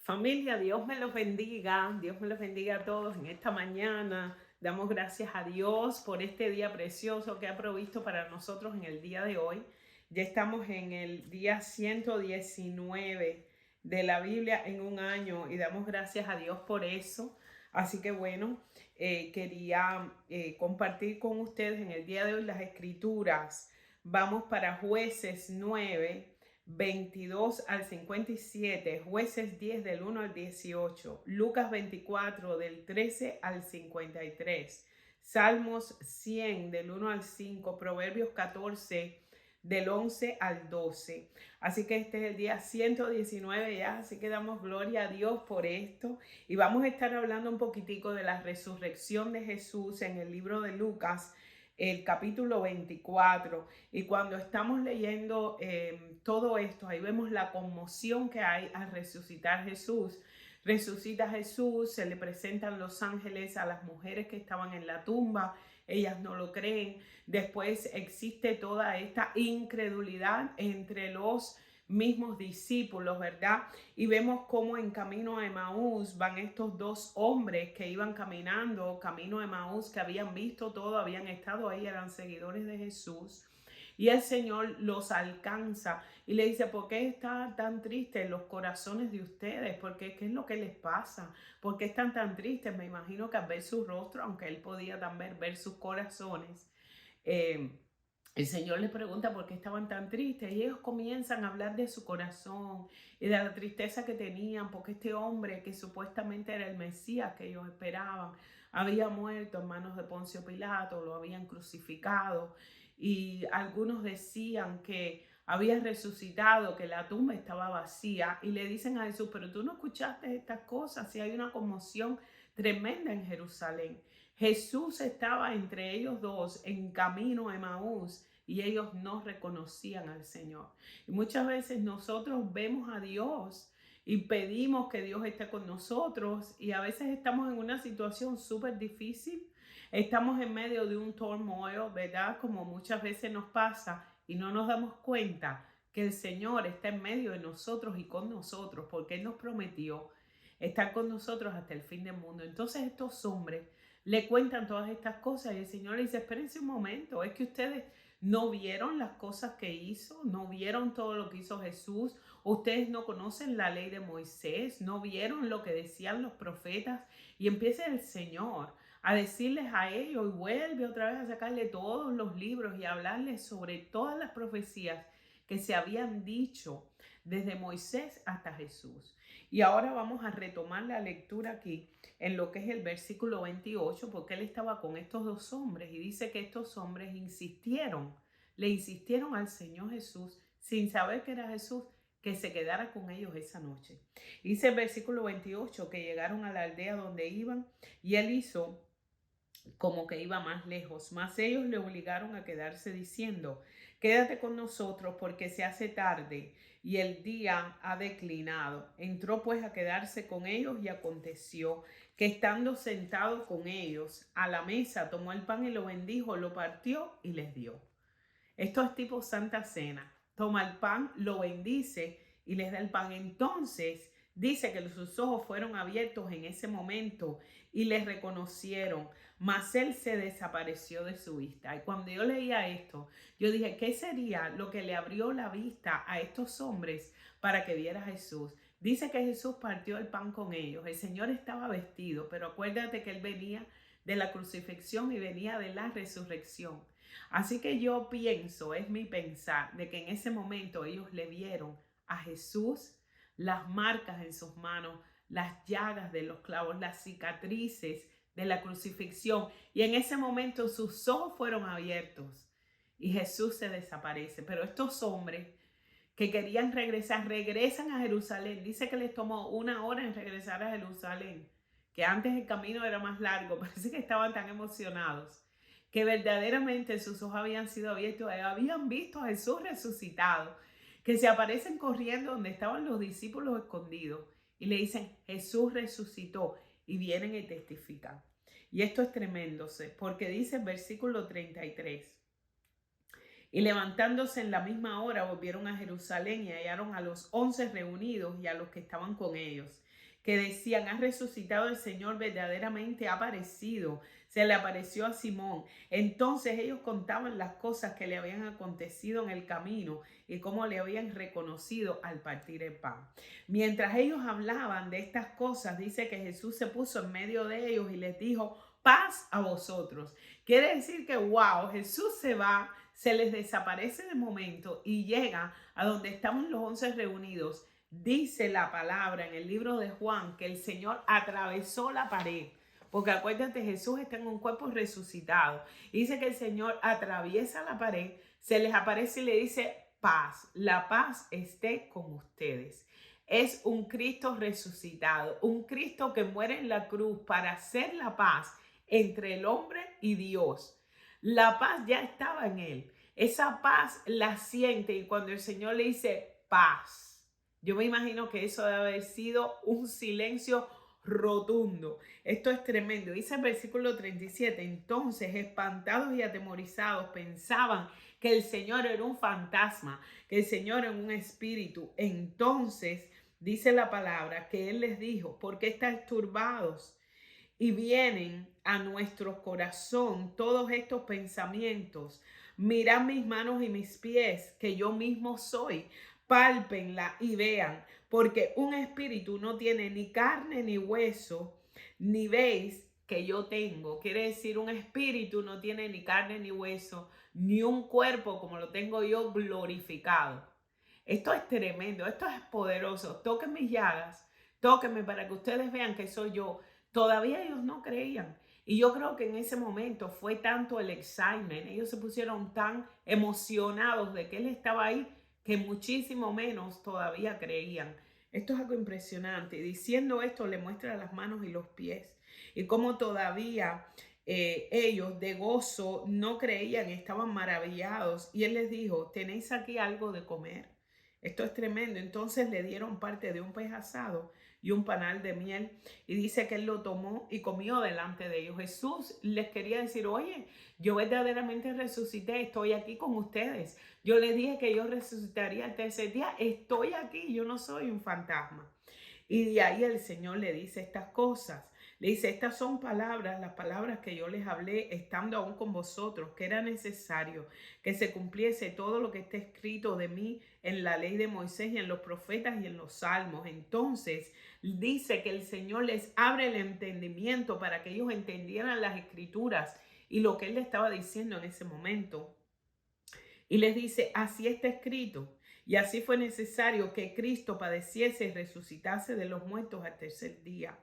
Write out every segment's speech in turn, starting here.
Familia, Dios me los bendiga a todos en esta mañana. Damos gracias a Dios por este día precioso que ha provisto para nosotros en el día de hoy. Ya estamos en el día 119 de la Biblia en un año y damos gracias a Dios por eso. Así que bueno, quería compartir con ustedes en el día de hoy las escrituras. Vamos para Jueces 9. 22 al 57, Jueces 10 del 1 al 18, Lucas 24 del 13 al 53, Salmos 100 del 1 al 5, Proverbios 14 del 11 al 12. Así que este es el día 119 ya, así que damos gloria a Dios por esto. Y vamos a estar hablando un poquitico de la resurrección de Jesús en el libro de Lucas, el capítulo 24. Y cuando estamos leyendo todo esto, ahí vemos la conmoción que hay al resucitar Jesús. Resucita Jesús, se le presentan los ángeles a las mujeres que estaban en la tumba, ellas no lo creen. Después existe toda esta incredulidad entre los mismos discípulos, ¿verdad? Y vemos cómo en camino a Emaús van estos dos hombres que iban caminando, camino a Emaús, que habían visto todo, habían estado ahí, eran seguidores de Jesús. Y el Señor los alcanza y le dice: ¿por qué están tan tristes los corazones de ustedes? ¿Por qué? ¿Qué es lo que les pasa? ¿Por qué están tan tristes? Me imagino que al ver su rostro, aunque él podía también ver sus corazones, eh, el Señor les pregunta por qué estaban tan tristes y ellos comienzan a hablar de su corazón y de la tristeza que tenían porque este hombre que supuestamente era el Mesías que ellos esperaban había muerto en manos de Poncio Pilato, lo habían crucificado, y algunos decían que había resucitado, que la tumba estaba vacía, y le dicen a Jesús: pero tú no escuchaste estas cosas, si hay una conmoción tremenda en Jerusalén. Jesús estaba entre ellos dos en camino a Emaús y ellos no reconocían al Señor. Y muchas veces nosotros vemos a Dios y pedimos que Dios esté con nosotros, y a veces estamos en una situación súper difícil, estamos en medio de un turmoil, ¿verdad? Como muchas veces nos pasa, y no nos damos cuenta que el Señor está en medio de nosotros y con nosotros, porque Él nos prometió estar con nosotros hasta el fin del mundo. Entonces estos hombres le cuentan todas estas cosas y el Señor le dice: espérense un momento, es que ustedes no vieron las cosas que hizo, no vieron todo lo que hizo Jesús, ustedes no conocen la ley de Moisés, no vieron lo que decían los profetas. Y empieza el Señor a decirles a ellos, y vuelve otra vez a sacarle todos los libros y a hablarles sobre todas las profecías que se habían dicho desde Moisés hasta Jesús. Y ahora vamos a retomar la lectura aquí en lo que es el versículo 28, porque él estaba con estos dos hombres y dice que estos hombres le insistieron al Señor Jesús, sin saber que era Jesús, que se quedara con ellos esa noche. Dice el versículo 28 que llegaron a la aldea donde iban y él hizo como que iba más lejos, mas ellos le obligaron a quedarse diciendo: quédate con nosotros porque se hace tarde y el día ha declinado. Entró pues a quedarse con ellos, y aconteció que estando sentado con ellos a la mesa, tomó el pan y lo bendijo, lo partió y les dio. Esto es tipo Santa Cena. Toma el pan, lo bendice y les da el pan. Entonces dice que sus ojos fueron abiertos en ese momento y les reconocieron, mas él se desapareció de su vista. Y cuando yo leía esto, yo dije: ¿qué sería lo que le abrió la vista a estos hombres para que viera a Jesús? Dice que Jesús partió el pan con ellos. El Señor estaba vestido, pero acuérdate que él venía de la crucifixión y venía de la resurrección. Así que yo pienso, es mi pensar, de que en ese momento ellos le vieron a Jesús las marcas en sus manos, las llagas de los clavos, las cicatrices de la crucifixión. Y en ese momento sus ojos fueron abiertos y Jesús se desaparece. Pero estos hombres que querían regresar, regresan a Jerusalén. Dice que les tomó 1 hora en regresar a Jerusalén, que antes el camino era más largo. Parece que estaban tan emocionados que verdaderamente sus ojos habían sido abiertos, habían visto a Jesús resucitado, que se aparecen corriendo donde estaban los discípulos escondidos y le dicen: Jesús resucitó, y vienen y testifican. Y esto es tremendo, porque dice el versículo 33: y levantándose en la misma hora volvieron a Jerusalén y hallaron a los 11 reunidos y a los que estaban con ellos. que decían, ha resucitado el Señor, verdaderamente ha aparecido. Se le apareció a Simón. Entonces ellos contaban las cosas que le habían acontecido en el camino y cómo le habían reconocido al partir el pan. Mientras ellos hablaban de estas cosas, dice que Jesús se puso en medio de ellos y les dijo, paz a vosotros. Quiere decir que, wow, Jesús se va, se les desaparece de momento y llega a donde estamos los 11 reunidos. Dice la palabra en el libro de Juan que el Señor atravesó la pared. Porque acuérdate, Jesús está en un cuerpo resucitado. Y dice que el Señor atraviesa la pared, se les aparece y le dice, paz, la paz esté con ustedes. Es un Cristo resucitado, un Cristo que muere en la cruz para hacer la paz entre el hombre y Dios. La paz ya estaba en él. Esa paz la siente y cuando el Señor le dice paz, yo me imagino que eso debe haber sido un silencio rotundo. Esto es tremendo. Dice el versículo 37, entonces espantados y atemorizados pensaban que el Señor era un fantasma, que el Señor era un espíritu. Entonces dice la palabra que Él les dijo, ¿por qué estáis turbados? Y vienen a nuestro corazón todos estos pensamientos. Mirad mis manos y mis pies, que yo mismo soy. Pálpenla y vean, porque un espíritu no tiene ni carne ni hueso, ni veis que yo tengo. Quiere decir, un espíritu no tiene ni carne ni hueso, ni un cuerpo como lo tengo yo glorificado. Esto es tremendo, esto es poderoso. Toquen mis llagas, tóquenme para que ustedes vean que soy yo. Todavía ellos no creían. Y yo creo que en ese momento fue tanto el excitement, ellos se pusieron tan emocionados de que Él estaba ahí, que muchísimo menos todavía creían. Esto es algo impresionante. Y diciendo esto, le muestra las manos y los pies. Y cómo todavía ellos de gozo no creían, estaban maravillados. Y Él les dijo, ¿tenéis aquí algo de comer? Esto es tremendo. Entonces le dieron parte de un pez asado y un panal de miel. Y dice que Él lo tomó y comió delante de ellos. Jesús les quería decir, oye, yo verdaderamente resucité, estoy aquí con ustedes. Yo les dije que yo resucitaría el tercer día, estoy aquí, yo no soy un fantasma. Y de ahí el Señor le dice estas cosas. Le dice, estas son palabras, las palabras que yo les hablé estando aún con vosotros, que era necesario que se cumpliese todo lo que está escrito de mí en la ley de Moisés y en los profetas y en los salmos. Entonces dice que el Señor les abre el entendimiento para que ellos entendieran las escrituras y lo que Él le estaba diciendo en ese momento. Y les dice, así está escrito. Y así fue necesario que Cristo padeciese y resucitase de los muertos al tercer día,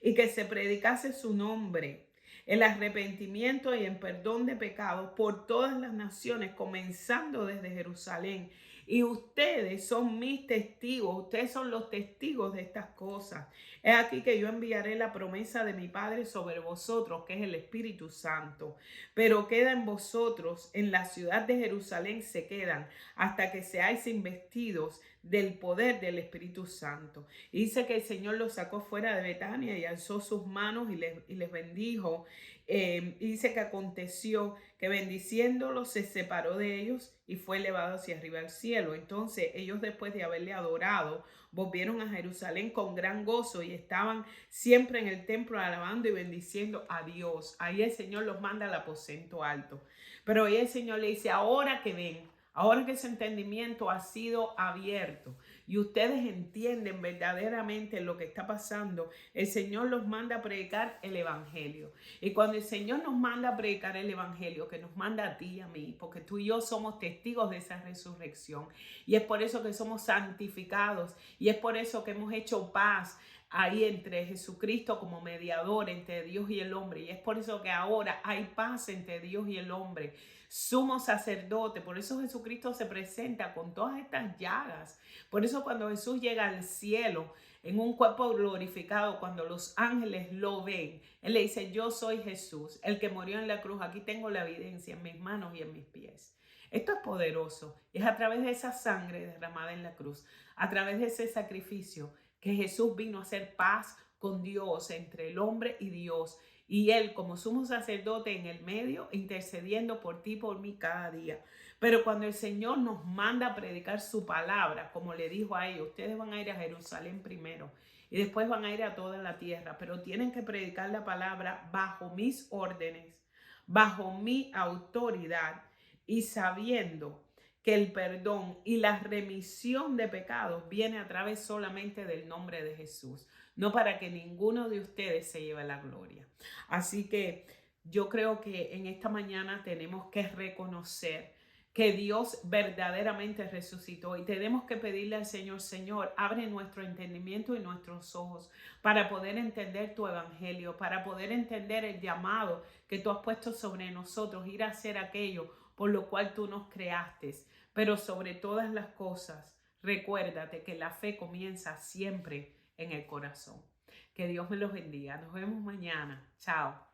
y que se predicase su nombre, el arrepentimiento y el perdón de pecados por todas las naciones, comenzando desde Jerusalén. Y ustedes son mis testigos, ustedes son los testigos de estas cosas. Es aquí que yo enviaré la promesa de mi Padre sobre vosotros, que es el Espíritu Santo. Pero queda en vosotros, en la ciudad de Jerusalén se quedan, hasta que seáis investidos del poder del Espíritu Santo. Y dice que el Señor los sacó fuera de Betania y alzó sus manos y les bendijo. Y dice que aconteció que bendiciéndolos se separó de ellos y fue elevado hacia arriba al cielo. Entonces ellos, después de haberle adorado, volvieron a Jerusalén con gran gozo y estaban siempre en el templo alabando y bendiciendo a Dios. Ahí el Señor los manda al aposento alto. Pero ahí el Señor le dice, ahora que ven, ahora que ese entendimiento ha sido abierto y ustedes entienden verdaderamente lo que está pasando, el Señor los manda a predicar el evangelio. Y cuando el Señor nos manda a predicar el evangelio, que nos manda a ti y a mí, porque tú y yo somos testigos de esa resurrección, y es por eso que somos santificados, y es por eso que hemos hecho paz ahí entre Jesucristo como mediador entre Dios y el hombre, y es por eso que ahora hay paz entre Dios y el hombre. Sumo sacerdote, por eso Jesucristo se presenta con todas estas llagas. Por eso cuando Jesús llega al cielo en un cuerpo glorificado, cuando los ángeles lo ven, Él le dice, yo soy Jesús, el que murió en la cruz. Aquí tengo la evidencia en mis manos y en mis pies. Esto es poderoso. Es a través de esa sangre derramada en la cruz, a través de ese sacrificio, que Jesús vino a hacer paz con Dios, entre el hombre y Dios. Y Él como sumo sacerdote en el medio, intercediendo por ti, por mí cada día. Pero cuando el Señor nos manda a predicar su palabra, como le dijo a ellos, ustedes van a ir a Jerusalén primero y después van a ir a toda la tierra, pero tienen que predicar la palabra bajo mis órdenes, bajo mi autoridad y sabiendo que el perdón y la remisión de pecados viene a través solamente del nombre de Jesús, no para que ninguno de ustedes se lleve la gloria. Así que yo creo que en esta mañana tenemos que reconocer que Dios verdaderamente resucitó y tenemos que pedirle al Señor, Señor, abre nuestro entendimiento y nuestros ojos para poder entender tu evangelio, para poder entender el llamado que tú has puesto sobre nosotros, ir a hacer aquello por lo cual tú nos creaste. Pero sobre todas las cosas, recuérdate que la fe comienza siempre en el corazón. Que Dios me los bendiga. Nos vemos mañana. Chao.